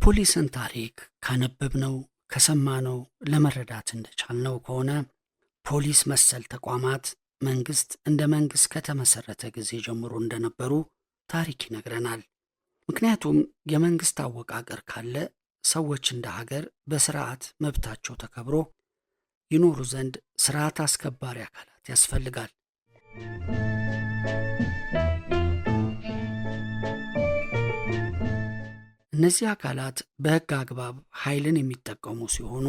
የፖሊስን ታሪክ ካነበብነው ከሰማነው ለመረዳት እንደቻልነው ከሆነ ፖሊስ መሰል ተቋማት መንግስት እንደ መንግስት ከተመሰረተ ጊዜ ጀምሮ እንደነበሩ ታሪክ ይነግረናል። ምክንያቱም የመንግስት አወቃቀር ካለ ሰዎች እንደ ሀገር በስርዓት መብታቸው ተከብሮ ይኖሩ ዘንድ ስርዓት አስከባሪ አካላት ያስፈልጋል። እነዚህ አካላት በሕግ አግባብ ኃይልን የሚጠቀሙ ሲሆኑ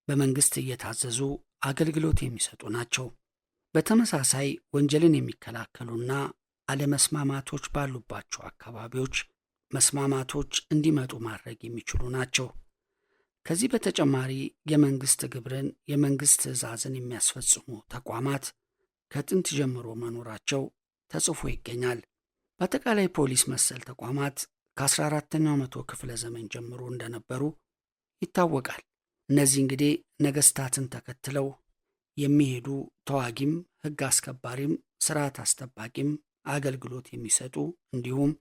በመንግስት እየታዘዙ አገልግሎት የሚሰጡ ናቸው። በተመሳሳይ ወንጀልን የሚከላከሉና አለመስማማቶች ባሉባቸው አካባቢዎች መስማማቶች እንዲመጡ ማድረግ የሚችሉ ናቸው። ከዚህ በተጨማሪ የመንግስት ግብርን፣ የመንግስት ትዕዛዝን የሚያስፈጽሙ ተቋማት ከጥንት ጀምሮ መኖራቸው ተጽፎ ይገኛል። በአጠቃላይ ፖሊስ መሰል ተቋማት ከ14ኛው መቶ ክፍለ ዘመን ጀምሮ እንደነበሩ ይታወቃል። እነዚህ እንግዲህ ነገስታትን ተከትለው የሚሄዱ ተዋጊም፣ ህግ አስከባሪም፣ ስርዓት አስጠባቂም አገልግሎት የሚሰጡ እንዲሁም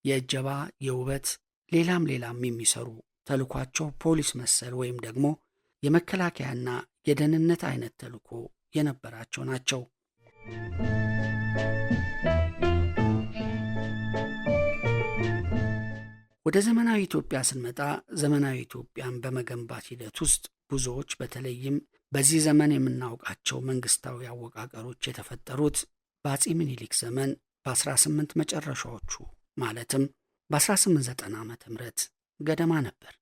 የእጀባ፣ የውበት፣ ሌላም የሚሰሩ ተልኳቸው ፖሊስ መሰል ወይም ደግሞ የመከላከያና የደህንነት አይነት ተልኮ የነበራቸው ናቸው። ወደ ዘመናዊ ኢትዮጵያ ስንመጣ ዘመናዊ ኢትዮጵያን በመገንባት ሂደት ውስጥ ብዙዎች በተለይም በዚህ ዘመን የምናውቃቸው መንግስታዊ አወቃቀሮች የተፈጠሩት በአፄ ምኒልክ ዘመን በ18 መጨረሻዎቹ ማለትም በ1890 ዓ.ም ገደማ ነበር።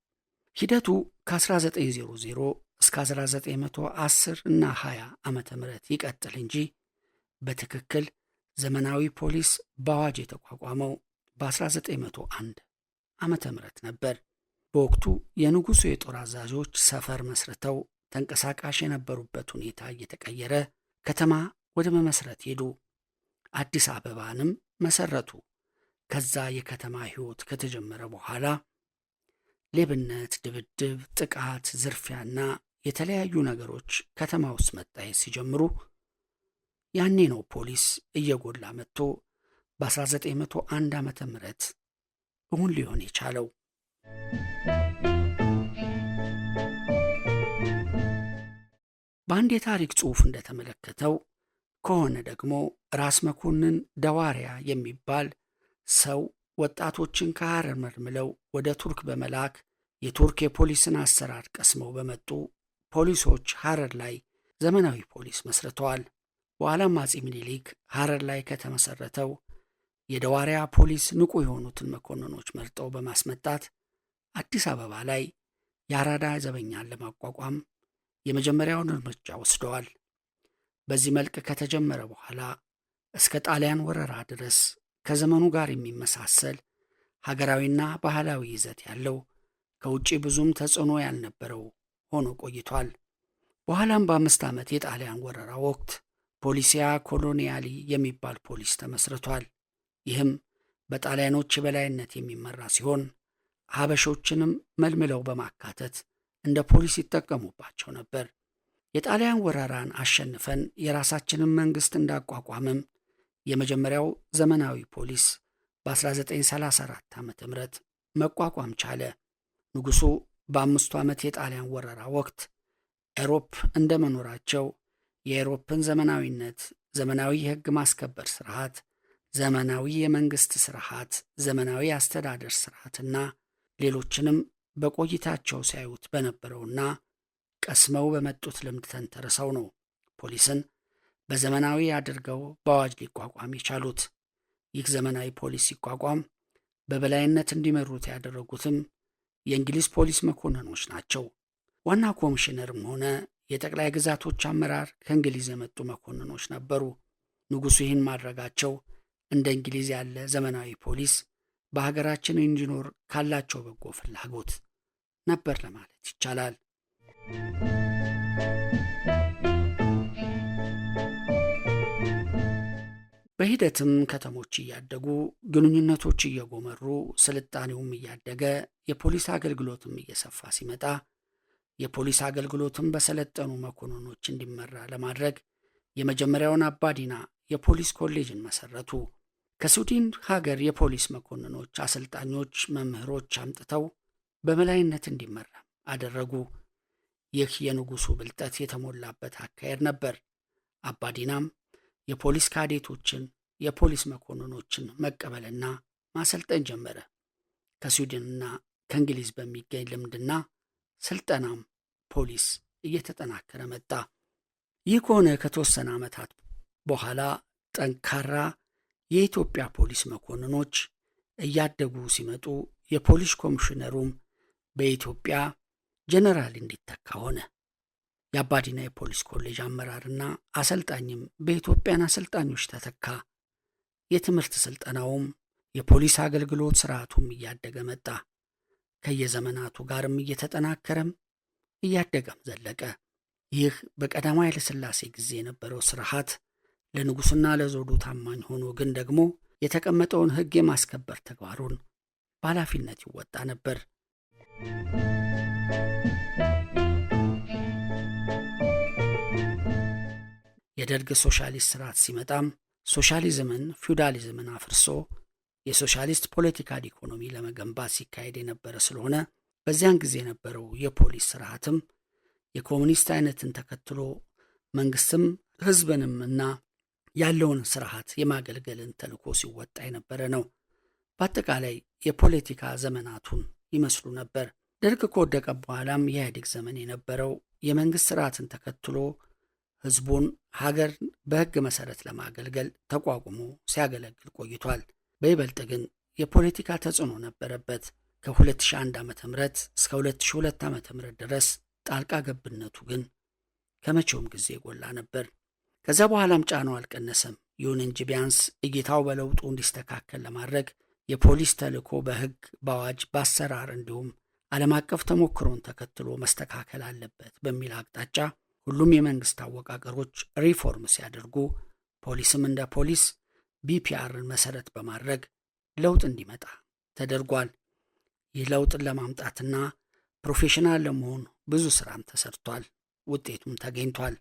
ሂደቱ ከ1900 እስከ 1910 እና 20 ዓመተ ምህረት ይቀጥል እንጂ በትክክል ዘመናዊ ፖሊስ በአዋጅ የተቋቋመው በ1901 ዓመተ ምህረት ነበር። በወቅቱ የንጉሱ የጦር አዛዦች ሰፈር መስርተው ተንቀሳቃሽ የነበሩበት ሁኔታ እየተቀየረ ከተማ ወደ መመስረት ሄዱ። አዲስ አበባንም መሰረቱ። ከዛ የከተማ ህይወት ከተጀመረ በኋላ ሌብነት፣ ድብድብ፣ ጥቃት፣ ዝርፊያና የተለያዩ ነገሮች ከተማ ውስጥ መታየት ሲጀምሩ ያኔ ነው ፖሊስ እየጎላ መጥቶ በ1901 ዓመተ ምህረት እውን ሊሆን የቻለው። በአንድ የታሪክ ጽሑፍ እንደተመለከተው ከሆነ ደግሞ ራስ መኮንን ደዋሪያ የሚባል ሰው ወጣቶችን ከሐረር መልምለው ወደ ቱርክ በመላክ የቱርክ የፖሊስን አሰራር ቀስመው በመጡ ፖሊሶች ሐረር ላይ ዘመናዊ ፖሊስ መስርተዋል። በኋላም አፄ ምኒልክ ሐረር ላይ ከተመሰረተው የደዋሪያ ፖሊስ ንቁ የሆኑትን መኮንኖች መርጠው በማስመጣት አዲስ አበባ ላይ የአራዳ ዘበኛን ለማቋቋም የመጀመሪያውን እርምጃ ወስደዋል። በዚህ መልክ ከተጀመረ በኋላ እስከ ጣሊያን ወረራ ድረስ ከዘመኑ ጋር የሚመሳሰል ሀገራዊና ባህላዊ ይዘት ያለው ከውጭ ብዙም ተጽዕኖ ያልነበረው ሆኖ ቆይቷል። በኋላም በ5 ዓመት የጣሊያን ወረራ ወቅት ፖሊሲያ ኮሎኒያሊ የሚባል ፖሊስ ተመስርቷል። ይህም በጣሊያኖች የበላይነት የሚመራ ሲሆን ሀበሾችንም መልምለው በማካተት እንደ ፖሊስ ይጠቀሙባቸው ነበር። የጣሊያን ወረራን አሸንፈን የራሳችንን መንግስት እንዳቋቋምም የመጀመሪያው ዘመናዊ ፖሊስ በ1934 ዓ.ም መቋቋም ቻለ። ንጉሱ በ5 ዓመት የጣሊያን ወረራ ወቅት ኤሮፕ እንደመኖራቸው የኤሮፕን ዘመናዊነት፣ ዘመናዊ የህግ ማስከበር ስርዓት፣ ዘመናዊ የመንግስት ስርዓት፣ ዘመናዊ አስተዳደር ስርዓትና ሌሎችንም በቆይታቸው ሲያዩት በነበረውና ቀስመው በመጡት ልምድ ተንተርሰው ነው ፖሊስን በዘመናዊ አድርገው በአዋጅ ሊቋቋም የቻሉት። ይህ ዘመናዊ ፖሊስ ሲቋቋም በበላይነት እንዲመሩት ያደረጉትም የእንግሊዝ ፖሊስ መኮንኖች ናቸው። ዋና ኮሚሽነርም ሆነ የጠቅላይ ግዛቶች አመራር ከእንግሊዝ የመጡ መኮንኖች ነበሩ። ንጉሱ ይህን ማድረጋቸው እንደ እንግሊዝ ያለ ዘመናዊ ፖሊስ በሀገራችን እንዲኖር ካላቸው በጎ ፍላጎት ነበር ለማለት ይቻላል። በሂደትም ከተሞች እያደጉ ግንኙነቶች እየጎመሩ ስልጣኔውም እያደገ የፖሊስ አገልግሎትም እየሰፋ ሲመጣ የፖሊስ አገልግሎትም በሰለጠኑ መኮንኖች እንዲመራ ለማድረግ የመጀመሪያውን አባዲና የፖሊስ ኮሌጅን መሰረቱ። ከስዊድን ሀገር የፖሊስ መኮንኖች፣ አሰልጣኞች፣ መምህሮች አምጥተው በበላይነት እንዲመራ አደረጉ። ይህ የንጉሡ ብልጠት የተሞላበት አካሄድ ነበር። አባዲናም የፖሊስ ካዴቶችን፣ የፖሊስ መኮንኖችን መቀበልና ማሰልጠን ጀመረ። ከስዊድንና ከእንግሊዝ በሚገኝ ልምድና ስልጠናም ፖሊስ እየተጠናከረ መጣ። ይህ ከሆነ ከተወሰነ ዓመታት በኋላ ጠንካራ የኢትዮጵያ ፖሊስ መኮንኖች እያደጉ ሲመጡ የፖሊስ ኮሚሽነሩም በኢትዮጵያ ጀነራል እንዲተካ ሆነ። የአባዲና የፖሊስ ኮሌጅ አመራርና አሰልጣኝም በኢትዮጵያን አሰልጣኞች ተተካ። የትምህርት ስልጠናውም የፖሊስ አገልግሎት ስርዓቱም እያደገ መጣ። ከየዘመናቱ ጋርም እየተጠናከረም እያደገም ዘለቀ። ይህ በቀዳማዊ ኃይለ ሥላሴ ጊዜ የነበረው ስርዓት ለንጉሥና ለዘውዱ ታማኝ ሆኖ ግን ደግሞ የተቀመጠውን ሕግ የማስከበር ተግባሩን በኃላፊነት ይወጣ ነበር። የደርግ ሶሻሊስት ስርዓት ሲመጣም ሶሻሊዝምን፣ ፊውዳሊዝምን አፍርሶ የሶሻሊስት ፖለቲካል ኢኮኖሚ ለመገንባት ሲካሄድ የነበረ ስለሆነ በዚያን ጊዜ የነበረው የፖሊስ ስርዓትም የኮሙኒስት አይነትን ተከትሎ መንግስትም ህዝብንም እና ያለውን ስርዓት የማገልገልን ተልዕኮ ሲወጣ የነበረ ነው። በአጠቃላይ የፖለቲካ ዘመናቱን ይመስሉ ነበር። ደርግ ከወደቀ በኋላም የኢህአዴግ ዘመን የነበረው የመንግስት ስርዓትን ተከትሎ ህዝቡን ሀገር በህግ መሰረት ለማገልገል ተቋቁሞ ሲያገለግል ቆይቷል። በይበልጥ ግን የፖለቲካ ተጽዕኖ ነበረበት። ከ2001 ዓ.ም እስከ 2002 ዓ.ም ድረስ ጣልቃ ገብነቱ ግን ከመቼውም ጊዜ ጎላ ነበር። ከዛ በኋላም ጫናው አልቀነሰም። ይሁን እንጂ ቢያንስ እይታው በለውጡ እንዲስተካከል ለማድረግ የፖሊስ ተልዕኮ በህግ፣ በአዋጅ፣ በአሰራር እንዲሁም ዓለም አቀፍ ተሞክሮን ተከትሎ መስተካከል አለበት በሚል አቅጣጫ ሁሉም የመንግስት አወቃቀሮች ሪፎርም ሲያደርጉ ፖሊስም እንደ ፖሊስ ቢፒአርን መሰረት በማድረግ ለውጥ እንዲመጣ ተደርጓል። ይህ ለውጥን ለማምጣትና ፕሮፌሽናል ለመሆን ብዙ ስራም ተሰርቷል። ውጤቱም ተገኝቷል።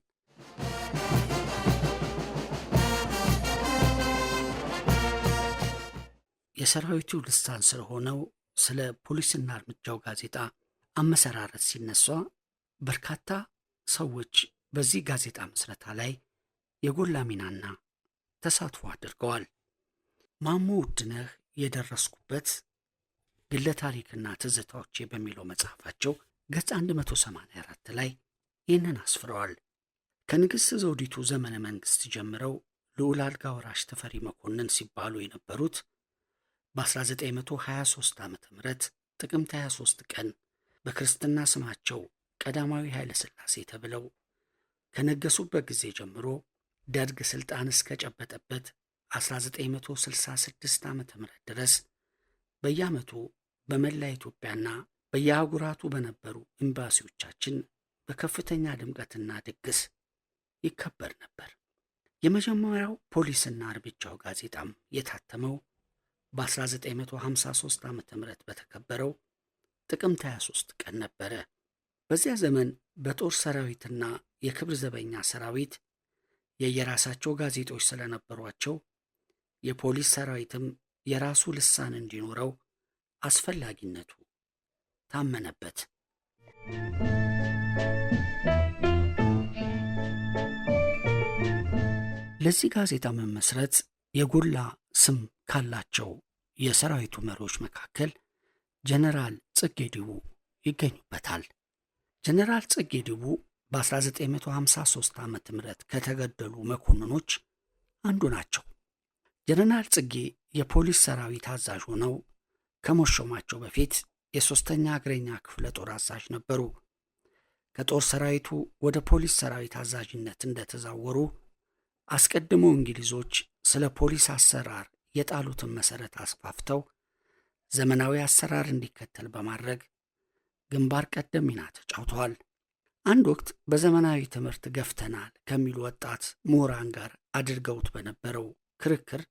የሰራዊቱ ልሳን ስለሆነው ስለ ፖሊስና እርምጃው ጋዜጣ አመሰራረት ሲነሳ በርካታ ሰዎች በዚህ ጋዜጣ ምስረታ ላይ የጎላ ሚናና ተሳትፎ አድርገዋል። ማሞ ውድነህ የደረስኩበት ግለ ታሪክና ትዝታዎቼ በሚለው መጽሐፋቸው ገጽ 184 ላይ ይህንን አስፍረዋል። ከንግሥት ዘውዲቱ ዘመነ መንግስት ጀምረው ልዑል አልጋ ወራሽ ተፈሪ መኮንን ሲባሉ የነበሩት በ1923 ዓ.ም ጥቅምት 23 ቀን በክርስትና ስማቸው ቀዳማዊ ኃይለ ሥላሴ ተብለው ከነገሱበት ጊዜ ጀምሮ ደርግ ስልጣን እስከጨበጠበት 1966 ዓ.ም ድረስ በየዓመቱ በመላ ኢትዮጵያና በየአህጉራቱ በነበሩ ኤምባሲዎቻችን በከፍተኛ ድምቀትና ድግስ ይከበር ነበር። የመጀመሪያው ፖሊስና እርምጃው ጋዜጣም የታተመው በ1953 ዓ.ም በተከበረው ጥቅምት 23 ቀን ነበረ። በዚያ ዘመን በጦር ሰራዊትና የክብር ዘበኛ ሰራዊት የየራሳቸው ጋዜጦች ስለነበሯቸው የፖሊስ ሰራዊትም የራሱ ልሳን እንዲኖረው አስፈላጊነቱ ታመነበት። ለዚህ ጋዜጣ መመስረት የጎላ ስም ካላቸው የሰራዊቱ መሪዎች መካከል ጀነራል ጽጌ ዲቡ ይገኙበታል። ጀነራል ጽጌ ዲቡ በ1953 ዓ.ም ከተገደሉ መኮንኖች አንዱ ናቸው። ጀነራል ጽጌ የፖሊስ ሰራዊት አዛዥ ሆነው ከመሾማቸው በፊት የ3ኛ እግረኛ ክፍለ ጦር አዛዥ ነበሩ። ከጦር ሰራዊቱ ወደ ፖሊስ ሰራዊት አዛዥነት እንደተዛወሩ አስቀድመው እንግሊዞች ስለ ፖሊስ አሰራር የጣሉትን መሰረት አስፋፍተው ዘመናዊ አሰራር እንዲከተል በማድረግ ግንባር ቀደም ሚና ተጫውተዋል። አንድ ወቅት በዘመናዊ ትምህርት ገፍተናል ከሚሉ ወጣት ምሁራን ጋር አድርገውት በነበረው ክርክር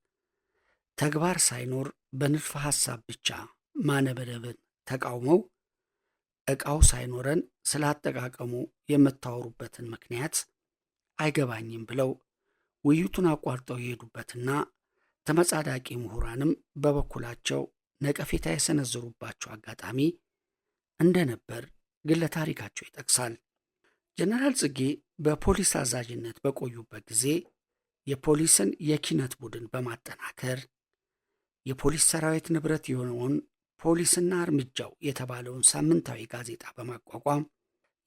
ተግባር ሳይኖር በንድፈ ሐሳብ ብቻ ማነበነብን ተቃውመው ዕቃው ሳይኖረን ስላጠቃቀሙ የምታወሩበትን ምክንያት አይገባኝም ብለው ውይይቱን አቋርጠው የሄዱበትና ተመጻዳቂ ምሁራንም በበኩላቸው ነቀፌታ የሰነዘሩባቸው አጋጣሚ እንደነበር ግለ ታሪካቸው ይጠቅሳል። ጀነራል ጽጌ በፖሊስ አዛዥነት በቆዩበት ጊዜ የፖሊስን የኪነት ቡድን በማጠናከር የፖሊስ ሰራዊት ንብረት የሆነውን ፖሊስና እርምጃው የተባለውን ሳምንታዊ ጋዜጣ በማቋቋም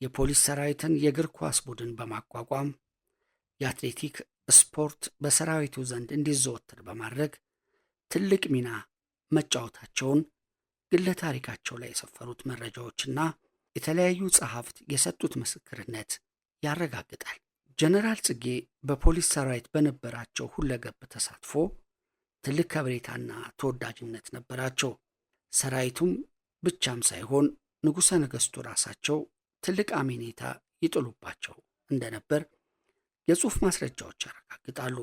የፖሊስ ሰራዊትን የእግር ኳስ ቡድን በማቋቋም የአትሌቲክ ስፖርት በሰራዊቱ ዘንድ እንዲዘወትር በማድረግ ትልቅ ሚና መጫወታቸውን ግለ ታሪካቸው ላይ የሰፈሩት መረጃዎችና የተለያዩ ጸሐፍት የሰጡት ምስክርነት ያረጋግጣል። ጀነራል ጽጌ በፖሊስ ሰራዊት በነበራቸው ሁለገብ ተሳትፎ ትልቅ ከብሬታና ተወዳጅነት ነበራቸው። ሰራዊቱም ብቻም ሳይሆን ንጉሠ ነገሥቱ ራሳቸው ትልቅ አሜኔታ ይጥሉባቸው እንደነበር የጽሑፍ ማስረጃዎች ያረጋግጣሉ።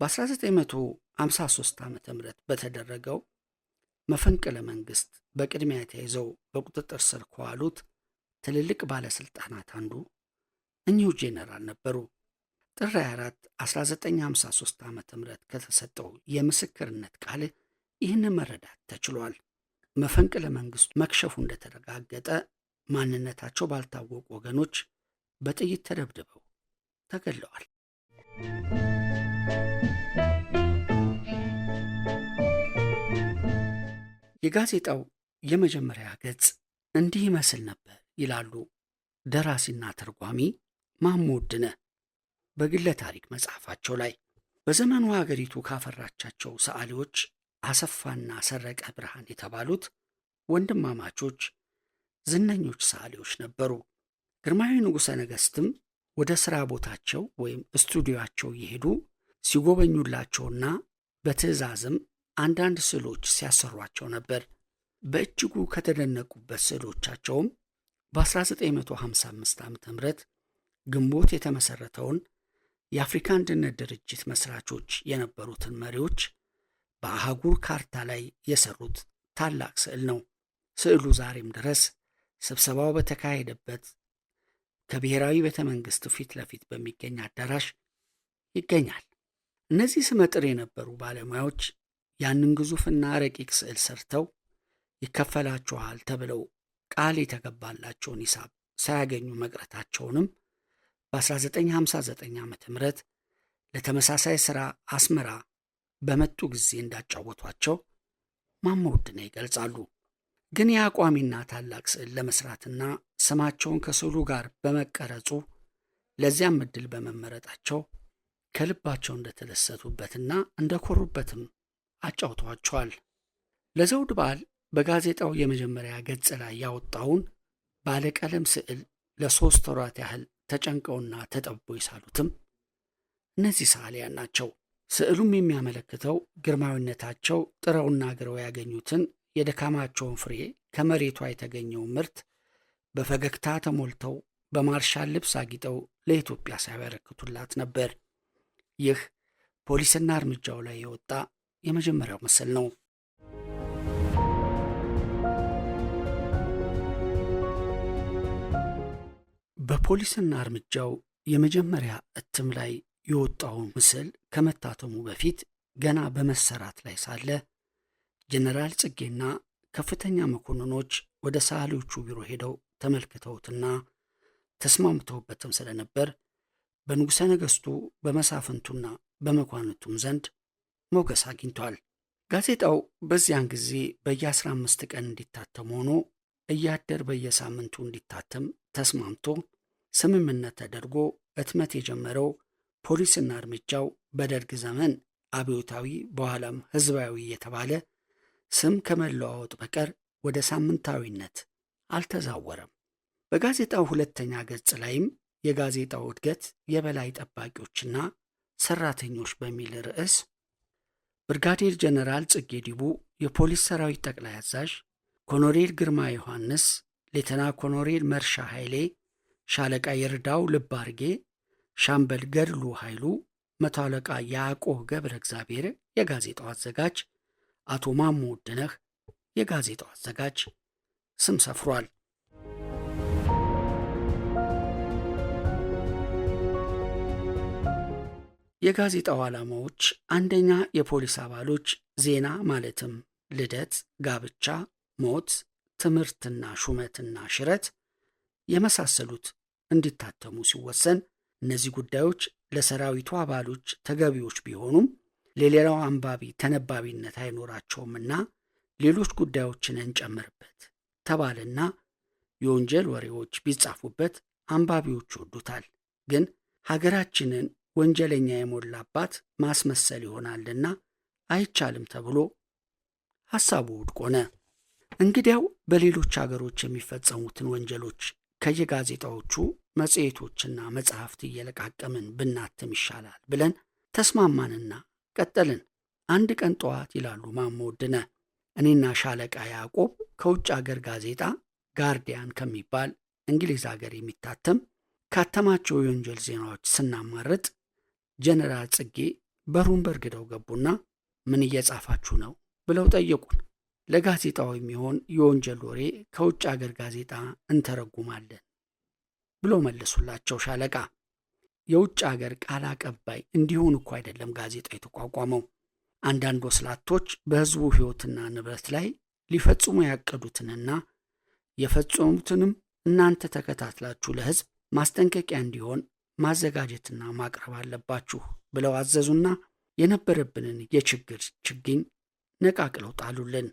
በ1953 ዓ.ም በተደረገው መፈንቅለ መንግሥት በቅድሚያ ተይዘው በቁጥጥር ስር ከዋሉት ትልልቅ ባለሥልጣናት አንዱ እኚሁ ጄኔራል ነበሩ። ጥር 24 1953 ዓ.ም ከተሰጠው የምስክርነት ቃል ይህንን መረዳት ተችሏል። መፈንቅለ መንግሥቱ መክሸፉ እንደተረጋገጠ ማንነታቸው ባልታወቁ ወገኖች በጥይት ተደብድበው ተገድለዋል። የጋዜጣው የመጀመሪያ ገጽ እንዲህ ይመስል ነበር ይላሉ ደራሲና ተርጓሚ ማሞ ውድነህ በግለ ታሪክ መጽሐፋቸው ላይ። በዘመኑ ሀገሪቱ ካፈራቻቸው ሰዓሊዎች አሰፋና ሰረቀ ብርሃን የተባሉት ወንድማማቾች ዝነኞች ሰዓሊዎች ነበሩ። ግርማዊ ንጉሠ ነገሥትም ወደ ሥራ ቦታቸው ወይም ስቱዲዮአቸው እየሄዱ ሲጎበኙላቸውና በትዕዛዝም አንዳንድ ስዕሎች ሲያሰሯቸው ነበር። በእጅጉ ከተደነቁበት ስዕሎቻቸውም በ1955 ዓ.ም ግንቦት የተመሠረተውን የአፍሪካ አንድነት ድርጅት መስራቾች የነበሩትን መሪዎች በአህጉር ካርታ ላይ የሰሩት ታላቅ ስዕል ነው። ስዕሉ ዛሬም ድረስ ስብሰባው በተካሄደበት ከብሔራዊ ቤተ መንግሥት ፊት ለፊት በሚገኝ አዳራሽ ይገኛል። እነዚህ ስመጥር የነበሩ ባለሙያዎች ያንን ግዙፍና ረቂቅ ስዕል ሰርተው ይከፈላችኋል ተብለው ቃል የተገባላቸውን ሂሳብ ሳያገኙ መቅረታቸውንም በ1959 ዓ.ም ለተመሳሳይ ሥራ አስመራ በመጡ ጊዜ እንዳጫወቷቸው ማሞ ውድነህ ይገልጻሉ። ግን የአቋሚና ታላቅ ስዕል ለመስራትና ስማቸውን ከስዕሉ ጋር በመቀረጹ ለዚያም ዕድል በመመረጣቸው ከልባቸው እንደተደሰቱበትና እንደኮሩበትም አጫውተዋቸዋል። ለዘውድ በዓል በጋዜጣው የመጀመሪያ ገጽ ላይ ያወጣውን ባለቀለም ስዕል ለ3 ወራት ያህል ተጨንቀውና ተጠበው የሳሉትም እነዚህ ሰዓሊያን ናቸው። ስዕሉም የሚያመለክተው ግርማዊነታቸው ጥረውና ግረው ያገኙትን የድካማቸውን ፍሬ ከመሬቷ የተገኘውን ምርት በፈገግታ ተሞልተው በማርሻል ልብስ አጊጠው ለኢትዮጵያ ሲያበረክቱላት ነበር። ይህ ፖሊስና እርምጃው ላይ የወጣ የመጀመሪያው ምስል ነው። በፖሊስና እርምጃው የመጀመሪያ እትም ላይ የወጣው ምስል ከመታተሙ በፊት ገና በመሰራት ላይ ሳለ ጀነራል ጽጌና ከፍተኛ መኮንኖች ወደ ሰዓሊዎቹ ቢሮ ሄደው ተመልክተውትና ተስማምተውበትም ስለነበር በንጉሠ ነገሥቱ በመሳፍንቱና በመኳንንቱም ዘንድ ሞገስ አግኝቷል። ጋዜጣው በዚያን ጊዜ በየ15 ቀን እንዲታተም ሆኖ እያደር በየሳምንቱ እንዲታተም ተስማምቶ ስምምነት ተደርጎ ህትመት የጀመረው ፖሊስና እርምጃው በደርግ ዘመን አብዮታዊ በኋላም ህዝባዊ የተባለ ስም ከመለዋወጥ በቀር ወደ ሳምንታዊነት አልተዛወረም። በጋዜጣው ሁለተኛ ገጽ ላይም የጋዜጣው እድገት የበላይ ጠባቂዎችና ሰራተኞች በሚል ርዕስ ብርጋዴር ጀነራል ጽጌ ዲቡ የፖሊስ ሰራዊት ጠቅላይ አዛዥ፣ ኮሎኔል ግርማ ዮሐንስ፣ ሌተና ኮሎኔል መርሻ ኃይሌ፣ ሻለቃ ይርዳው ልብ አርጌ፣ ሻምበል ገድሉ ኃይሉ፣ መቶ አለቃ ያዕቆብ ገብረ እግዚአብሔር የጋዜጣው አዘጋጅ፣ አቶ ማሞ ውድነህ የጋዜጣው አዘጋጅ ስም ሰፍሯል። የጋዜጣው ዓላማዎች አንደኛ፣ የፖሊስ አባሎች ዜና ማለትም ልደት፣ ጋብቻ፣ ሞት፣ ትምህርትና ሹመትና ሽረት የመሳሰሉት እንዲታተሙ ሲወሰን እነዚህ ጉዳዮች ለሰራዊቱ አባሎች ተገቢዎች ቢሆኑም ለሌላው አንባቢ ተነባቢነት አይኖራቸውምና ሌሎች ጉዳዮችን እንጨምርበት ተባለና የወንጀል ወሬዎች ቢጻፉበት አንባቢዎች ይወዱታል። ግን ሀገራችንን ወንጀለኛ የሞላባት ማስመሰል ይሆናልና አይቻልም ተብሎ ሐሳቡ ውድቅ ሆነ። እንግዲያው በሌሎች አገሮች የሚፈጸሙትን ወንጀሎች ከየጋዜጣዎቹ መጽሔቶችና መጽሐፍት እየለቃቀምን ብናትም ይሻላል ብለን ተስማማንና ቀጠልን። አንድ ቀን ጠዋት ይላሉ ማሞ ውድነህ፣ እኔና ሻለቃ ያዕቆብ ከውጭ አገር ጋዜጣ ጋርዲያን ከሚባል እንግሊዝ አገር የሚታተም ካተማቸው የወንጀል ዜናዎች ስናማርጥ ጀነራል ጽጌ በሩን በርግደው ገቡና ምን እየጻፋችሁ ነው ብለው ጠየቁን። ለጋዜጣው የሚሆን የወንጀል ወሬ ከውጭ አገር ጋዜጣ እንተረጉማለን ብሎ መለሱላቸው ሻለቃ። የውጭ አገር ቃል አቀባይ እንዲሆን እኮ አይደለም ጋዜጣ የተቋቋመው። አንዳንድ ወስላቶች በሕዝቡ ሕይወትና ንብረት ላይ ሊፈጽሙ ያቀዱትንና የፈጸሙትንም እናንተ ተከታትላችሁ ለሕዝብ ማስጠንቀቂያ እንዲሆን ማዘጋጀትና ማቅረብ አለባችሁ ብለው አዘዙና የነበረብንን የችግር ችግኝ ነቃቅለው ጣሉልን።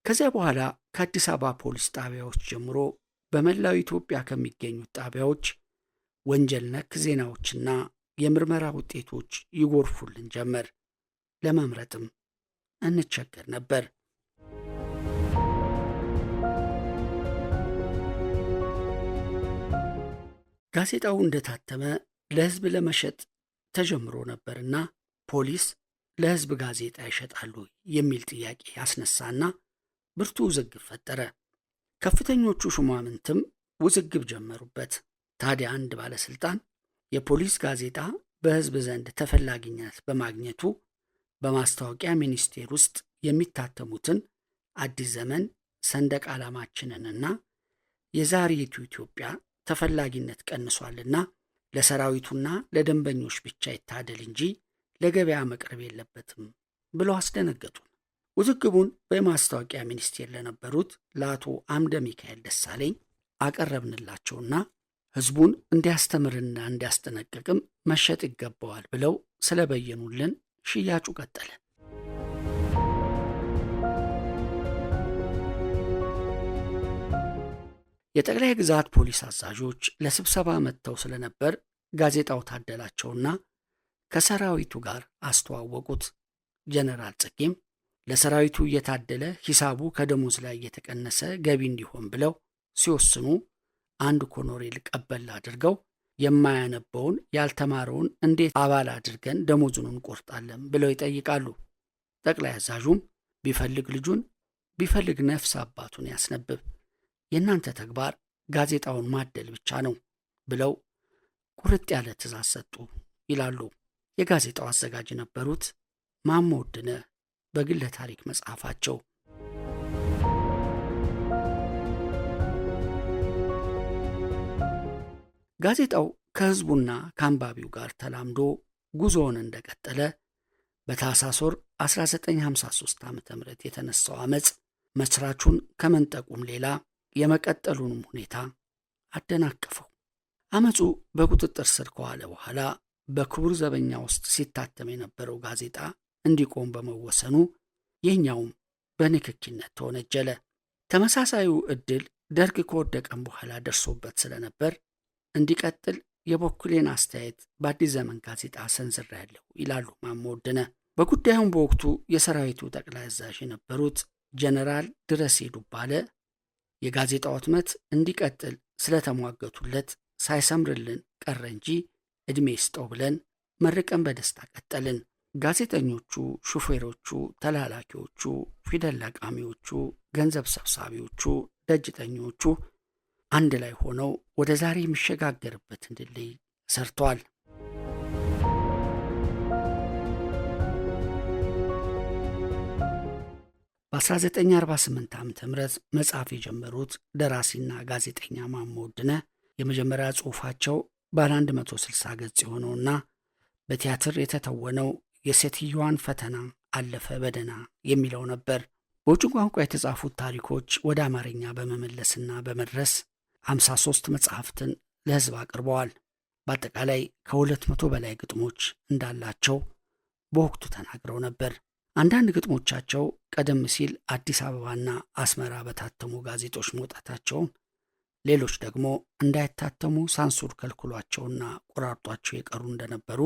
ከዚያ በኋላ ከአዲስ አበባ ፖሊስ ጣቢያዎች ጀምሮ በመላው ኢትዮጵያ ከሚገኙት ጣቢያዎች ወንጀል ነክ ዜናዎችና የምርመራ ውጤቶች ይጎርፉልን ጀመር። ለመምረጥም እንቸገር ነበር። ጋዜጣው እንደታተመ ለሕዝብ ለመሸጥ ተጀምሮ ነበርና ፖሊስ ለሕዝብ ጋዜጣ ይሸጣሉ የሚል ጥያቄ ያስነሳና ብርቱ ውዝግብ ፈጠረ። ከፍተኞቹ ሹማምንትም ውዝግብ ጀመሩበት። ታዲያ አንድ ባለስልጣን የፖሊስ ጋዜጣ በሕዝብ ዘንድ ተፈላጊነት በማግኘቱ በማስታወቂያ ሚኒስቴር ውስጥ የሚታተሙትን አዲስ ዘመን፣ ሰንደቅ ዓላማችንንና የዛሬቱ ኢትዮጵያ ተፈላጊነት ቀንሷልና ለሰራዊቱና ለደንበኞች ብቻ ይታደል እንጂ ለገበያ መቅረብ የለበትም ብለው አስደነገጡን። ውዝግቡን በማስታወቂያ ሚኒስቴር ለነበሩት ለአቶ አምደ ሚካኤል ደሳለኝ አቀረብንላቸውና ሕዝቡን እንዲያስተምርና እንዲያስጠነቅቅም መሸጥ ይገባዋል ብለው ስለበየኑልን ሽያጩ ቀጠለ። የጠቅላይ ግዛት ፖሊስ አዛዦች ለስብሰባ መጥተው ስለነበር ጋዜጣው ታደላቸውና ከሰራዊቱ ጋር አስተዋወቁት። ጀነራል ጽጌም ለሰራዊቱ እየታደለ ሂሳቡ ከደሞዝ ላይ እየተቀነሰ ገቢ እንዲሆን ብለው ሲወስኑ አንድ ኮሎኔል ቀበል አድርገው የማያነበውን ያልተማረውን እንዴት አባል አድርገን ደሞዙን እንቆርጣለን ብለው ይጠይቃሉ። ጠቅላይ አዛዡም ቢፈልግ ልጁን ቢፈልግ ነፍስ አባቱን ያስነብብ፣ የእናንተ ተግባር ጋዜጣውን ማደል ብቻ ነው ብለው ቁርጥ ያለ ትእዛዝ ሰጡ ይላሉ የጋዜጣው አዘጋጅ የነበሩት ማሞ ውድነህ በግለ ታሪክ መጽሐፋቸው። ጋዜጣው ከሕዝቡና ከአንባቢው ጋር ተላምዶ ጉዞውን እንደቀጠለ በታኅሳስ ወር 1953 ዓ.ም የተነሳው ዓመፅ መስራቹን ከመንጠቁም ሌላ የመቀጠሉንም ሁኔታ አደናቀፈው። ዓመፁ በቁጥጥር ስር ከዋለ በኋላ በክቡር ዘበኛ ውስጥ ሲታተም የነበረው ጋዜጣ እንዲቆም በመወሰኑ የኛውም በንክኪነት ተወነጀለ። ተመሳሳዩ ዕድል ደርግ ከወደቀም በኋላ ደርሶበት ስለነበር እንዲቀጥል የበኩሌን አስተያየት በአዲስ ዘመን ጋዜጣ ሰንዝሬያለሁ ይላሉ ማሞ ውድነህ። በጉዳዩም በወቅቱ የሰራዊቱ ጠቅላይ አዛዥ የነበሩት ጀነራል ድረሴ ዱባለ የጋዜጣው ህትመት እንዲቀጥል ስለተሟገቱለት ሳይሰምርልን ቀረ እንጂ ዕድሜ ይስጠው ብለን መርቀን በደስታ ቀጠልን። ጋዜጠኞቹ፣ ሹፌሮቹ፣ ተላላኪዎቹ፣ ፊደል ለቃሚዎቹ፣ ገንዘብ ሰብሳቢዎቹ፣ ደጅጠኞቹ አንድ ላይ ሆነው ወደ ዛሬ የሚሸጋገርበትን ድልድይ ሰርተዋል። በ1948 ዓ.ም መጽሐፍ የጀመሩት ደራሲና ጋዜጠኛ ማሞ ውድነህ የመጀመሪያ ጽሑፋቸው ባለ 160 ገጽ የሆነውና በቲያትር የተተወነው የሴትዮዋን ፈተና አለፈ በደና የሚለው ነበር። በውጭ ቋንቋ የተጻፉት ታሪኮች ወደ አማርኛ በመመለስና በመድረስ 53 መጽሐፍትን ለሕዝብ አቅርበዋል። በአጠቃላይ ከ200 በላይ ግጥሞች እንዳላቸው በወቅቱ ተናግረው ነበር። አንዳንድ ግጥሞቻቸው ቀደም ሲል አዲስ አበባና አስመራ በታተሙ ጋዜጦች መውጣታቸውን፣ ሌሎች ደግሞ እንዳይታተሙ ሳንሱር ከልክሏቸውና ቆራርጧቸው የቀሩ እንደነበሩ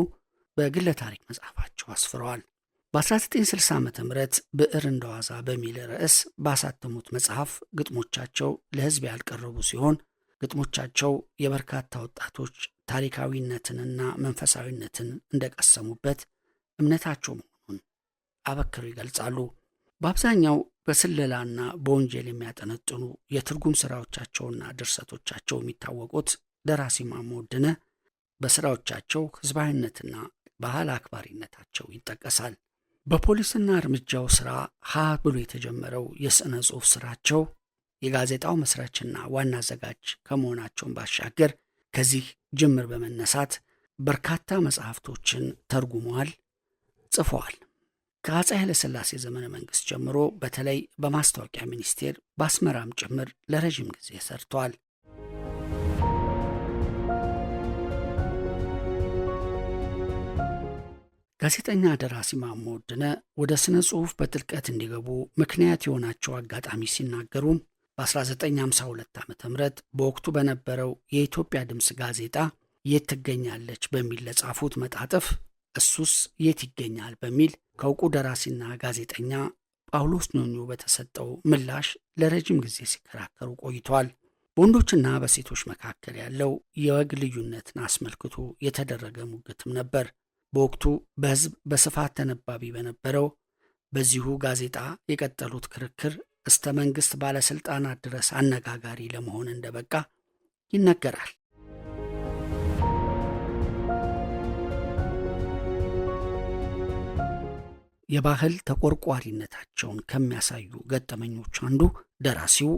በግለ ታሪክ መጽሐፋቸው አስፍረዋል። በ1960 ዓ ም ብዕር እንደዋዛ በሚል ርዕስ ባሳተሙት መጽሐፍ ግጥሞቻቸው ለሕዝብ ያልቀረቡ ሲሆን ግጥሞቻቸው የበርካታ ወጣቶች ታሪካዊነትንና መንፈሳዊነትን እንደቀሰሙበት እምነታቸው መሆኑን አበክረው ይገልጻሉ። በአብዛኛው በስለላና በወንጀል የሚያጠነጥኑ የትርጉም ሥራዎቻቸውና ድርሰቶቻቸው የሚታወቁት ደራሲ ማሞ ውድነህ በሥራዎቻቸው ሕዝባዊነትና ባህል አክባሪነታቸው ይጠቀሳል። በፖሊስና እርምጃው ሥራ ሀ ብሎ የተጀመረው የሥነ ጽሑፍ ሥራቸው የጋዜጣው መስራችና ዋና አዘጋጅ ከመሆናቸውን ባሻገር ከዚህ ጅምር በመነሳት በርካታ መጽሐፍቶችን ተርጉመዋል፣ ጽፈዋል። ከአፄ ኃይለሥላሴ ዘመነ መንግሥት ጀምሮ በተለይ በማስታወቂያ ሚኒስቴር በአስመራም ጭምር ለረዥም ጊዜ ሰርተዋል። ጋዜጠኛ ደራሲ ማሞ ውድነህ ወደ ሥነ ጽሑፍ በጥልቀት እንዲገቡ ምክንያት የሆናቸው አጋጣሚ ሲናገሩም በ1952 ዓ ም በወቅቱ በነበረው የኢትዮጵያ ድምፅ ጋዜጣ የት ትገኛለች በሚል ለጻፉት መጣጥፍ እሱስ የት ይገኛል በሚል ከእውቁ ደራሲና ጋዜጠኛ ጳውሎስ ኞኞ በተሰጠው ምላሽ ለረጅም ጊዜ ሲከራከሩ ቆይተዋል። በወንዶችና በሴቶች መካከል ያለው የወግ ልዩነትን አስመልክቶ የተደረገ ሙግትም ነበር። በወቅቱ በሕዝብ በስፋት ተነባቢ በነበረው በዚሁ ጋዜጣ የቀጠሉት ክርክር እስተ መንግሥት ባለሥልጣናት ድረስ አነጋጋሪ ለመሆን እንደበቃ ይነገራል። የባህል ተቆርቋሪነታቸውን ከሚያሳዩ ገጠመኞች አንዱ ደራሲው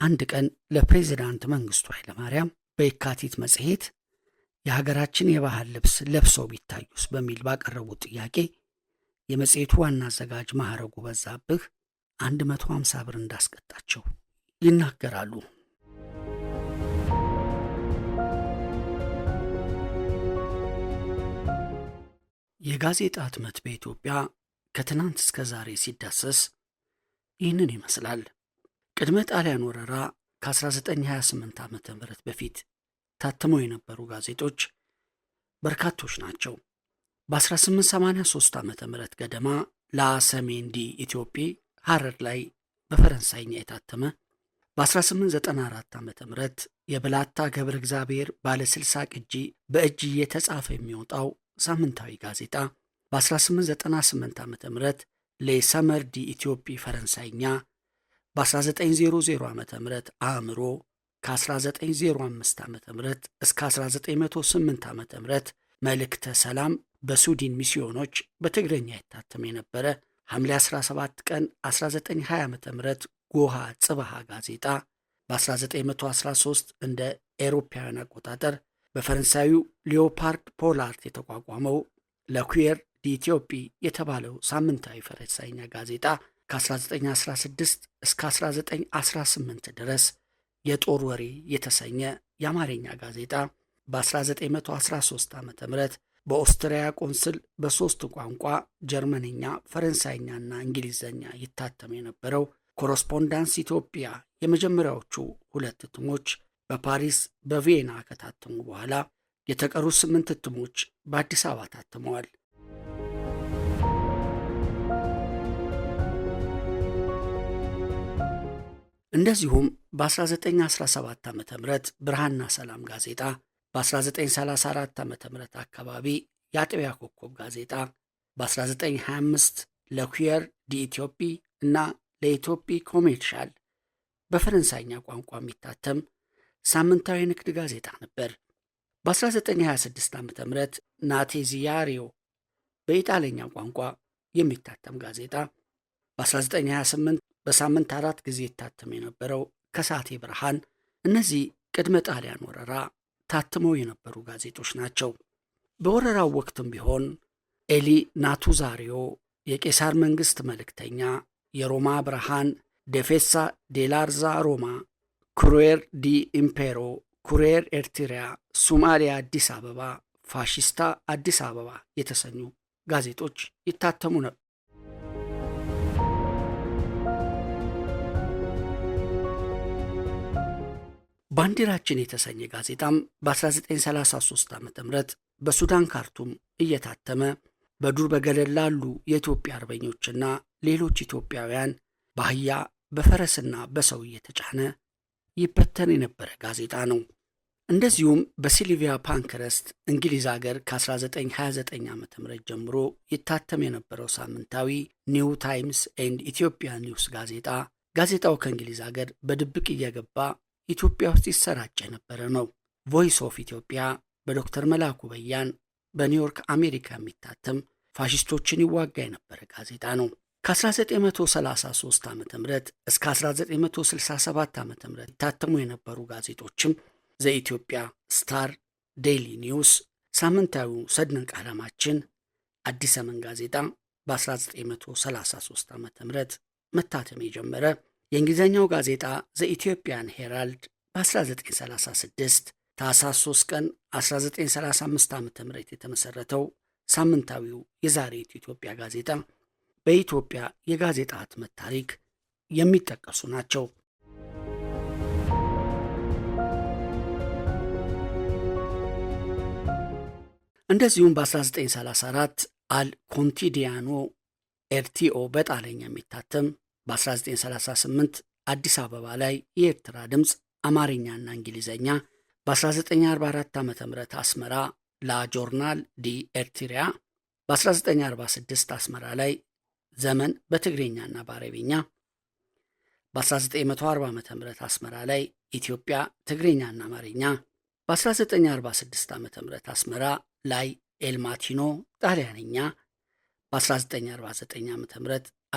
አንድ ቀን ለፕሬዚዳንት መንግሥቱ ኃይለማርያም በየካቲት መጽሔት የሀገራችን የባህል ልብስ ለብሰው ቢታዩስ በሚል ባቀረቡት ጥያቄ የመጽሔቱ ዋና አዘጋጅ ማዕረጉ በዛብህ 150 ብር እንዳስቀጣቸው ይናገራሉ። የጋዜጣ ህትመት በኢትዮጵያ ከትናንት እስከ ዛሬ ሲዳሰስ ይህንን ይመስላል። ቅድመ ጣሊያን ወረራ ከ1928 ዓ ም በፊት ታትመው የነበሩ ጋዜጦች በርካቶች ናቸው። በ1883 ዓ ም ገደማ ላሰሜንዲ ኢትዮጵ ሐረር ላይ በፈረንሳይኛ የታተመ፣ በ1894 ዓ ም የብላታ ገብረ እግዚአብሔር ባለ 60 ቅጂ በእጅ እየተጻፈ የሚወጣው ሳምንታዊ ጋዜጣ፣ በ1898 ዓ ም ለሰመር ዲ ኢትዮጵ ፈረንሳይኛ፣ በ1900 ዓ ም አእምሮ፣ ከ1905 ዓ ም እስከ 1908 ዓ ም መልእክተ ሰላም በሱዲን ሚስዮኖች በትግረኛ ይታተም የነበረ፣ ሐምሌ 17 ቀን 1920 ዓ ም ጎሃ ጽባሃ ጋዜጣ፣ በ1913 እንደ ኤሮፓውያን አቆጣጠር በፈረንሳዩ ሊዮፓርድ ፖላርት የተቋቋመው ለኩየር ዲኢትዮጵ የተባለው ሳምንታዊ ፈረንሳይኛ ጋዜጣ ከ1916 እስከ 1918 ድረስ የጦር ወሬ የተሰኘ የአማርኛ ጋዜጣ፣ በ1913 ዓ ም በኦስትሪያ ቆንስል በሦስት ቋንቋ ጀርመንኛ፣ ፈረንሳይኛና እንግሊዘኛ ይታተም የነበረው ኮረስፖንዳንስ ኢትዮጵያ የመጀመሪያዎቹ 2 እትሞች በፓሪስ በቪየና ከታተሙ በኋላ የተቀሩ 8 እትሞች በአዲስ አበባ ታትመዋል። እንደዚሁም በ1917 ዓ ም ብርሃንና ሰላም ጋዜጣ፣ በ1934 ዓ ም አካባቢ የአጥቢያ ኮከብ ጋዜጣ፣ በ1925 ለኩየር ዲኢትዮጵ እና ለኢትዮጵ ኮሜርሻል በፈረንሳይኛ ቋንቋ የሚታተም ሳምንታዊ ንግድ ጋዜጣ ነበር። በ1926 ዓ ም ናቴዚያሪዮ በኢጣሊኛ ቋንቋ የሚታተም ጋዜጣ፣ በ1928 በሳምንት 4 ጊዜ ይታተም የነበረው ከሳቴ ብርሃን። እነዚህ ቅድመ ጣሊያን ወረራ ታትመው የነበሩ ጋዜጦች ናቸው። በወረራው ወቅትም ቢሆን ኤሊ ናቱዛሪዮ የቄሳር መንግሥት መልእክተኛ፣ የሮማ ብርሃን፣ ዴፌሳ ዴላርዛ ሮማ፣ ኩሬር ዲ ኢምፔሮ፣ ኩሬር ኤርትሪያ፣ ሱማሊያ አዲስ አበባ፣ ፋሺስታ አዲስ አበባ የተሰኙ ጋዜጦች ይታተሙ ነበር። ባንዲራችን የተሰኘ ጋዜጣም በ1933 ዓ ም በሱዳን ካርቱም እየታተመ በዱር በገደል ላሉ የኢትዮጵያ አርበኞችና ሌሎች ኢትዮጵያውያን በአህያ በፈረስና በሰው እየተጫነ ይበተን የነበረ ጋዜጣ ነው። እንደዚሁም በሲልቪያ ፓንክረስት እንግሊዝ አገር ከ1929 ዓ ም ጀምሮ ይታተም የነበረው ሳምንታዊ ኒው ታይምስ ኤንድ ኢትዮጵያ ኒውስ ጋዜጣው ከእንግሊዝ አገር በድብቅ እየገባ ኢትዮጵያ ውስጥ ይሰራጭ የነበረ ነው። ቮይስ ኦፍ ኢትዮጵያ በዶክተር መላኩ በያን በኒውዮርክ አሜሪካ የሚታተም ፋሽስቶችን ይዋጋ የነበረ ጋዜጣ ነው። ከ1933 ዓ ም እስከ 1967 ዓ ም ይታተሙ የነበሩ ጋዜጦችም ዘኢትዮጵያ፣ ስታር፣ ዴይሊ ኒውስ፣ ሳምንታዊው ሰንደቅ ዓላማችን፣ አዲስ ዘመን ጋዜጣ በ1933 ዓ ም መታተም የጀመረ፣ የእንግሊዝኛው ጋዜጣ ዘኢትዮጵያን ሄራልድ በ1936፣ ታኅሳስ 3 ቀን 1935 ዓ ም የተመሠረተው ሳምንታዊው የዛሬቱ ኢትዮጵያ ጋዜጣ በኢትዮጵያ የጋዜጣ ህትመት ታሪክ የሚጠቀሱ ናቸው። እንደዚሁም በ1934 አል ኮንቲዲያኖ ኤርቲኦ በጣሊያኛ የሚታተም፣ በ1938 አዲስ አበባ ላይ የኤርትራ ድምፅ አማርኛና እንግሊዘኛ፣ በ1944 ዓ ም አስመራ ላ ጆርናል ዲ ኤርትሪያ፣ በ1946 አስመራ ላይ ዘመን በትግርኛና በአረብኛ፣ በ1940 ዓ ም አስመራ ላይ ኢትዮጵያ ትግርኛና አማርኛ፣ በ1946 ዓ ም አስመራ ላይ ኤልማቲኖ ጣሊያንኛ፣ በ1949 ዓ ም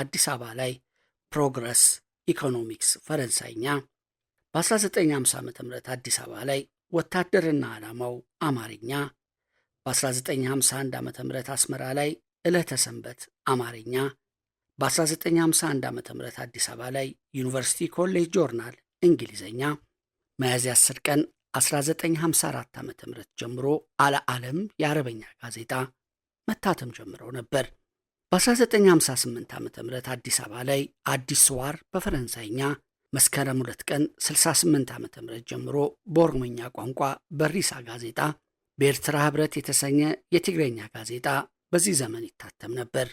አዲስ አበባ ላይ ፕሮግረስ ኢኮኖሚክስ ፈረንሳይኛ፣ በ1950 ዓ ም አዲስ አበባ ላይ ወታደርና ዓላማው አማርኛ፣ በ1951 ዓ ም አስመራ ላይ ዕለተ ሰንበት አማርኛ፣ በ1951 ዓ ም አዲስ አበባ ላይ ዩኒቨርሲቲ ኮሌጅ ጆርናል እንግሊዘኛ፣ ሚያዝያ 10 ቀን 1954 ዓ ም ጀምሮ አለዓለም የአረበኛ ጋዜጣ መታተም ጀምረው ነበር። በ1958 ዓ ም አዲስ አበባ ላይ አዲስ ስዋር በፈረንሳይኛ፣ መስከረም 2 ቀን 68 ዓ ም ጀምሮ በኦሮሞኛ ቋንቋ በሪሳ ጋዜጣ፣ በኤርትራ ህብረት የተሰኘ የትግረኛ ጋዜጣ በዚህ ዘመን ይታተም ነበር።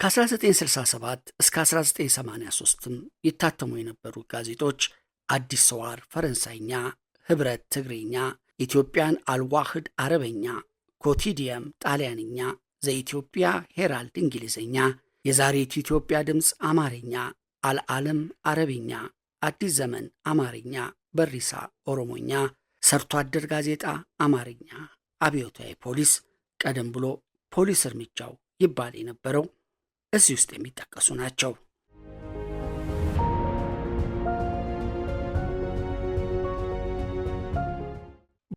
ከ1967 እስከ 1983ም ይታተሙ የነበሩ ጋዜጦች አዲስ ስዋር ፈረንሳይኛ፣ ህብረት ትግርኛ፣ ኢትዮጵያን አልዋህድ አረበኛ፣ ኮቲዲየም ጣሊያንኛ፣ ዘኢትዮጵያ ሄራልድ እንግሊዝኛ፣ የዛሬቱ ኢትዮጵያ ድምፅ አማርኛ፣ አልዓለም አረብኛ፣ አዲስ ዘመን አማርኛ፣ በሪሳ ኦሮሞኛ፣ ሰርቶ አደር ጋዜጣ አማርኛ፣ አብዮታዊ ፖሊስ፣ ቀደም ብሎ ፖሊስ እርምጃው ይባል የነበረው እዚህ ውስጥ የሚጠቀሱ ናቸው።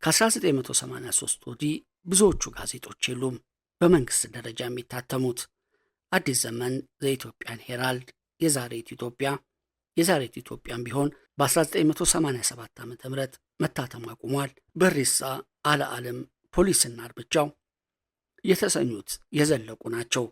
ከ1983 ወዲህ ብዙዎቹ ጋዜጦች የሉም በመንግስት ደረጃ የሚታተሙት። አዲስ ዘመን፣ ዘኢትዮጵያን ሄራልድ፣ የዛሬቱ ኢትዮጵያም ቢሆን በ1987 ዓ ም መታተም አቁሟል። በሪሳ፣ አለዓለም፣ ፖሊስና እርምጃው የተሰኙት የዘለቁ ናቸው።